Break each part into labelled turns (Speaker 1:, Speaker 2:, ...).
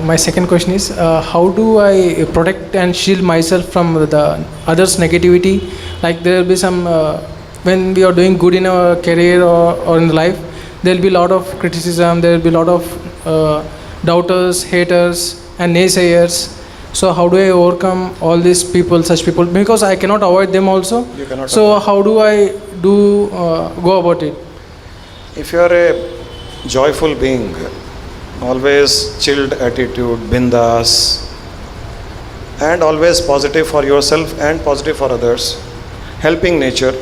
Speaker 1: my second question is, how do I protect and shield myself from the others' negativity? Like there will be some, when we are doing good in our career or in life, there will be a lot of criticism, there will be a lot of doubters, haters and naysayers. So how do I overcome all these people, such people? Because I cannot avoid them also.
Speaker 2: You cannot
Speaker 1: so
Speaker 2: avoid.
Speaker 1: how do I go about it?
Speaker 2: If you are a joyful being, always chilled attitude, bindas, and always positive for yourself and positive for others, helping nature,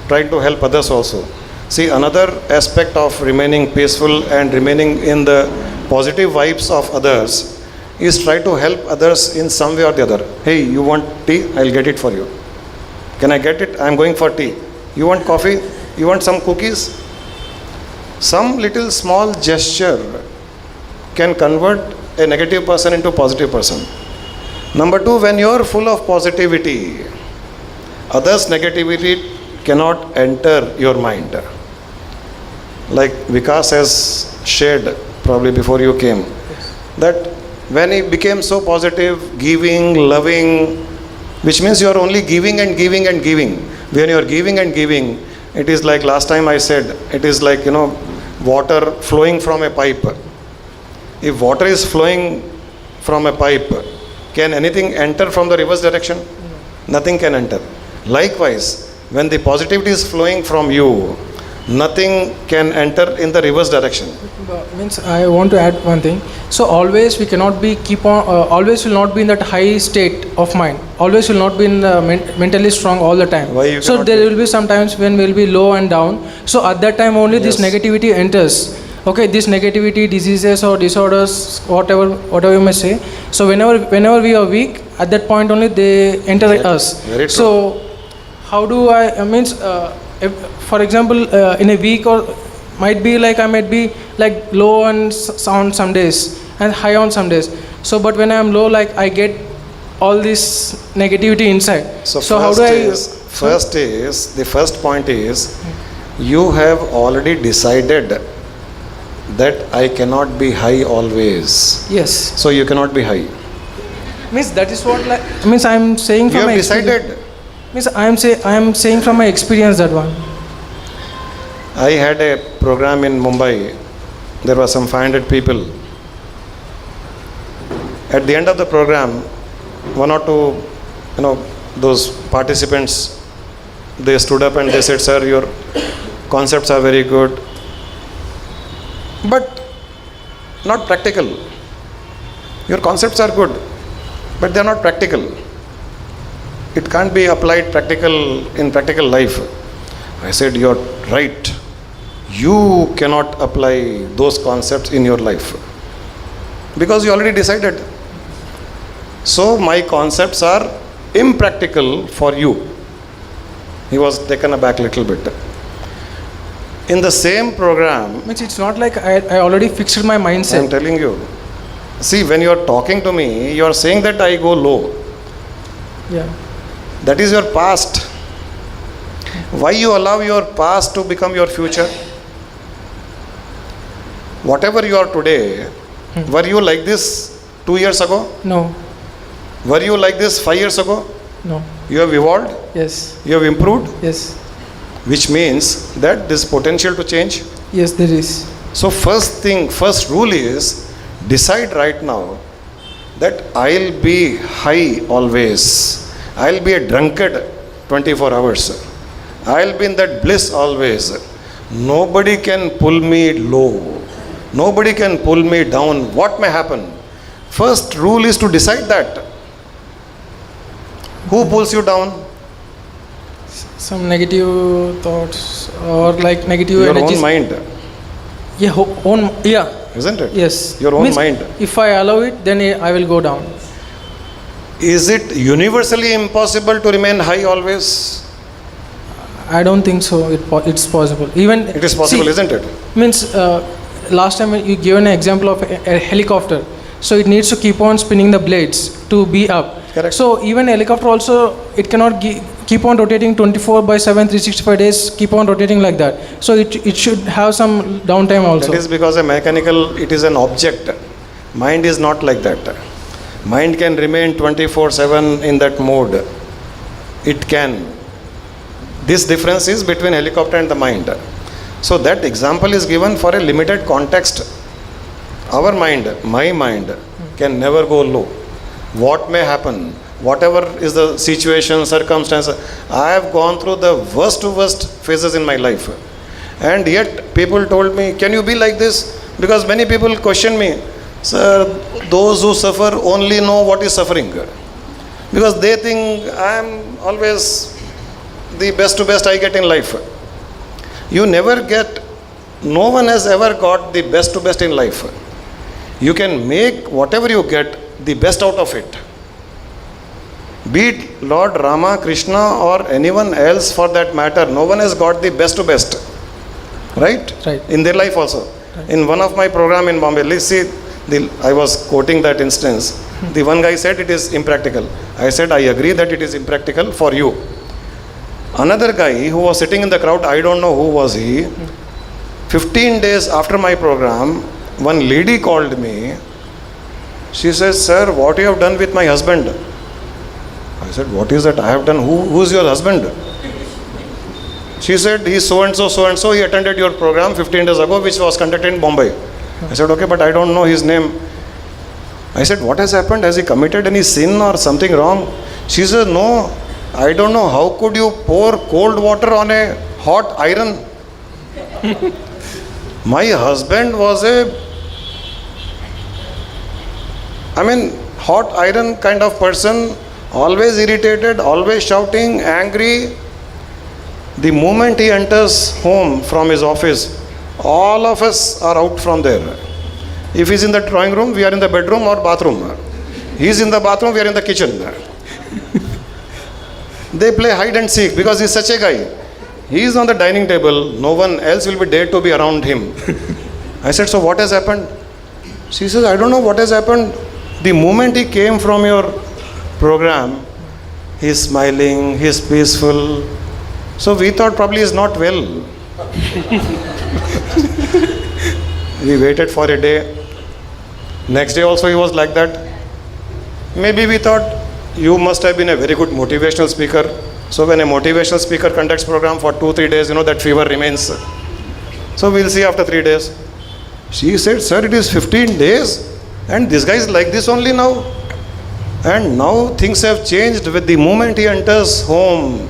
Speaker 2: trying to help others also. See, another aspect of remaining peaceful and remaining in the positive vibes of others is try to help others in some way or the other. Hey, you want tea? I'll get it for you. Can I get it? I'm going for tea. You want coffee? You want some cookies? Some little small gesture can convert a negative person into a positive person. Number two, when you are full of positivity, others' negativity cannot enter your mind. Like Vikas has shared probably before you came, that when he became so positive, giving, loving, which means you are only giving and giving and giving. When you are giving and giving, it is like last time I said, it is like, water flowing from a pipe. If water is flowing from a pipe, can anything enter from the reverse direction? Nothing can enter. Likewise, when the positivity is flowing from you, nothing can enter in the reverse direction.
Speaker 1: Means I want to add one thing. So always we cannot be always will not be in that high state of mind. Always will not be in the mentally strong all the time.
Speaker 2: Why you
Speaker 1: so
Speaker 2: cannot
Speaker 1: there
Speaker 2: be?
Speaker 1: will be some times when we will be low and down. So at that time only this
Speaker 2: Yes.
Speaker 1: negativity enters. Okay, this negativity, diseases or disorders, whatever you may say. So whenever we are weak, at that point only they enter us.
Speaker 2: Very true.
Speaker 1: So how do I if, for example, in a week or might be like I might be like low on some days and high on some days. So but when I am low, like I get all this negativity inside.
Speaker 2: So
Speaker 1: how do I?
Speaker 2: the first point is, you have already decided that I cannot be high always.
Speaker 1: Yes.
Speaker 2: So you cannot be high.
Speaker 1: Means that is what like means I am saying from
Speaker 2: You
Speaker 1: my
Speaker 2: have
Speaker 1: experience.
Speaker 2: decided.
Speaker 1: Means I am saying from my experience that one.
Speaker 2: I had a program in Mumbai. There were some 500 people. At the end of the program, one or two, those participants, they stood up and they said, "Sir, your concepts are very good, but not practical. Your concepts are good, but they are not practical. It can't be applied in practical life." I said, "You're right. You cannot apply those concepts in your life because you already decided. So my concepts are impractical for you." He was taken aback a little bit. In the same program,
Speaker 1: Means it's not like I already fixed my mindset.
Speaker 2: I'm telling you. See, when you are talking to me, you are saying that I go low.
Speaker 1: Yeah.
Speaker 2: That is your past. Why you allow your past to become your future? Whatever you are today, were you like this 2 years ago?
Speaker 1: No.
Speaker 2: Were you like this 5 years ago?
Speaker 1: No.
Speaker 2: You have evolved?
Speaker 1: Yes.
Speaker 2: You have improved?
Speaker 1: Yes.
Speaker 2: Which means that there's potential to change.
Speaker 1: Yes, there is.
Speaker 2: So first rule is, decide right now that I'll be high always. I'll be a drunkard 24 hours. I'll be in that bliss always. Nobody can pull me low. Nobody can pull me down. What may happen? First rule is to decide that. Who pulls you down?
Speaker 1: Some negative thoughts or like negative
Speaker 2: Your
Speaker 1: energies.
Speaker 2: own mind,
Speaker 1: Yeah.
Speaker 2: isn't it?
Speaker 1: Yes.
Speaker 2: Your own
Speaker 1: Means
Speaker 2: mind.
Speaker 1: If I allow it, then I will go down.
Speaker 2: Is it universally impossible to remain high always?
Speaker 1: I don't think so. It's possible. Even
Speaker 2: It is possible,
Speaker 1: see,
Speaker 2: isn't it?
Speaker 1: Means last time you gave an example of a helicopter. So it needs to keep on spinning the blades to be up.
Speaker 2: Correct.
Speaker 1: So even a helicopter also, it cannot keep on rotating 24/7, 365 days, keep on rotating like that. So it should have some downtime also.
Speaker 2: That is because it is an object. Mind is not like that. Mind can remain 24/7 in that mode. It can. This difference is between helicopter and the mind. So that example is given for a limited context. Our mind, my mind, can never go low. What may happen, whatever is the situation, circumstance, I have gone through the worst phases in my life. And yet people told me, can you be like this? Because many people question me, sir, those who suffer only know what is suffering. Because they think I am always the best I get in life. You never get, no one has ever got the best in life. You can make whatever you get the best out of it. Be it Lord Rama, Krishna or anyone else for that matter, no one has got the best. Right? In their life also. Right. In one of my program in Bombay, let's see, I was quoting that instance. The one guy said it is impractical. I said I agree that it is impractical for you. Another guy who was sitting in the crowd, I don't know who was he. 15 days after my program, one lady called me. She says, sir, what you have done with my husband? I said, what is that I have done? Who is your husband? She said, he is so and so. He attended your program 15 days ago, which was conducted in Bombay. I said, okay, but I don't know his name. I said, what has happened? Has he committed any sin or something wrong? She said, no, I don't know. How could you pour cold water on a hot iron? My husband was hot iron kind of person, always irritated, always shouting, angry. The moment he enters home from his office, all of us are out from there. If he's in the drawing room, we are in the bedroom or bathroom. He's in the bathroom, we are in the kitchen. They play hide and seek because he's such a guy. He is on the dining table, no one else will be dared to be around him. I said, so what has happened? She says, I don't know what has happened. The moment he came from your program, he's smiling, he's peaceful. So we thought probably he's not well. We waited for a day. Next day also he was like that. Maybe we thought, you must have been a very good motivational speaker. So when a motivational speaker conducts program for 2-3 days, that fever remains. So we'll see after 3 days. She said, sir, it is 15 days and this guy is like this only now. And now things have changed. With the moment he enters home,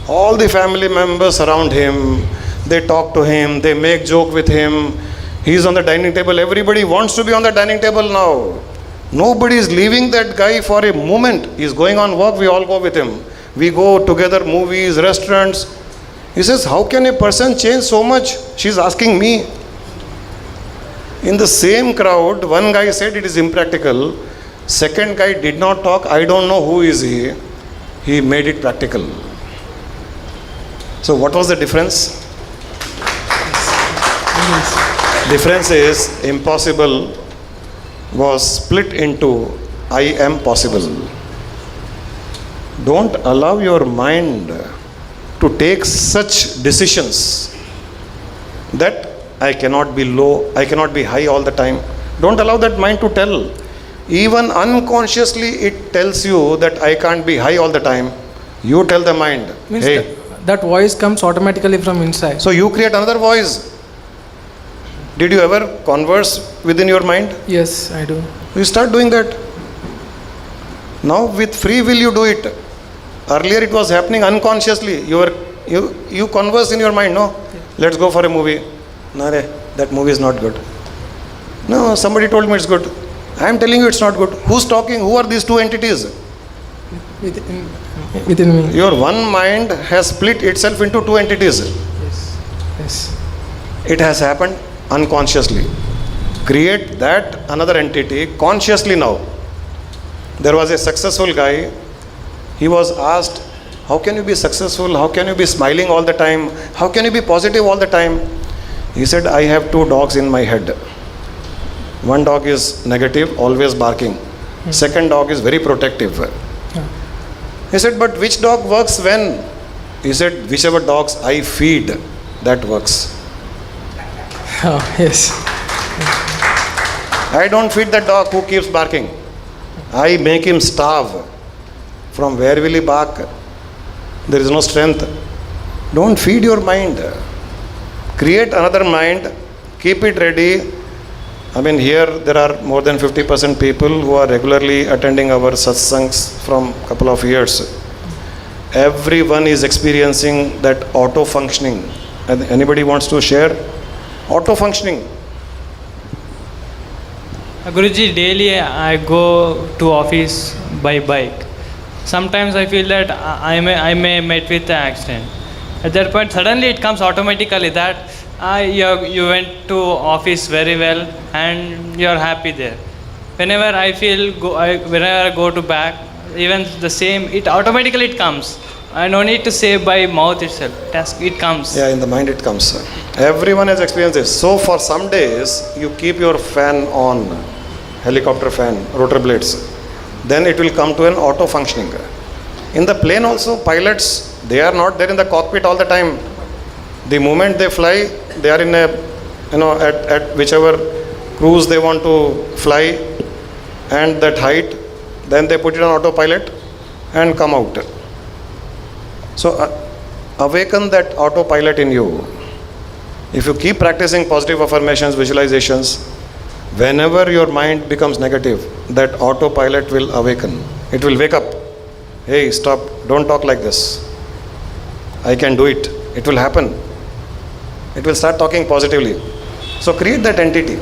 Speaker 2: all the family members around him, they talk to him, they make joke with him. He's on the dining table. Everybody wants to be on the dining table now. Nobody is leaving that guy for a moment. He's going on work, we all go with him. We go together, movies, restaurants. He says, how can a person change so much? She's asking me. In the same crowd, one guy said it is impractical. Second guy did not talk. I don't know who is he. He made it practical. So what was the difference? Difference is impossible was split into I am possible. Don't allow your mind to take such decisions that I cannot be low, I cannot be high all the time. Don't allow that mind to tell. Even unconsciously it tells you that I can't be high all the time. You tell the mind,
Speaker 1: Means
Speaker 2: hey.
Speaker 1: That voice comes automatically from inside.
Speaker 2: So you create another voice. Did you ever converse within your mind?
Speaker 1: Yes, I do.
Speaker 2: You start doing that. Now with free will you do it. Earlier it was happening unconsciously. You converse in your mind, no? Yeah. Let's go for a movie. No, that movie is not good. No, somebody told me it's good. I am telling you it's not good. Who's talking? Who are these two entities?
Speaker 1: Within me.
Speaker 2: Your one mind has split itself into two entities.
Speaker 1: Yes.
Speaker 2: It has happened unconsciously. Create that another entity consciously now. There was a successful guy. He was asked, how can you be successful? How can you be smiling all the time? How can you be positive all the time? He said, I have 2 dogs in my head. One dog is negative, always barking. Second dog is very protective. He said, but which dog works when? He said, whichever dogs I feed, that works.
Speaker 1: Oh, yes.
Speaker 2: I don't feed the dog who keeps barking. I make him starve. From where will he bark? There is no strength. Don't feed your mind. Create another mind. Keep it ready. I mean, here there are more than 50% people who are regularly attending our satsangs from couple of years. Everyone is experiencing that auto-functioning. Anybody wants to share? Auto-functioning.
Speaker 3: Guruji, daily I go to office by bike. Sometimes I feel that I may met with an accident. At that point, suddenly it comes automatically that you went to office very well and you are happy there. Whenever I whenever I go to back, even the same, it automatically it comes. I no need to say by mouth itself. It comes.
Speaker 2: Yeah, in the mind it comes. Everyone has experienced this. So for some days, you keep your fan on, helicopter fan, rotor blades. Then it will come to an auto functioning. In the plane also, pilots, they are not there in the cockpit all the time. The moment they fly, they are in a, at whichever cruise they want to fly and that height, then they put it on autopilot and come out. So awaken that autopilot in you. If you keep practicing positive affirmations, visualizations, whenever your mind becomes negative, that autopilot will awaken. It will wake up. Hey, stop, don't talk like this. I can do it. It will happen. It will start talking positively. So create that entity.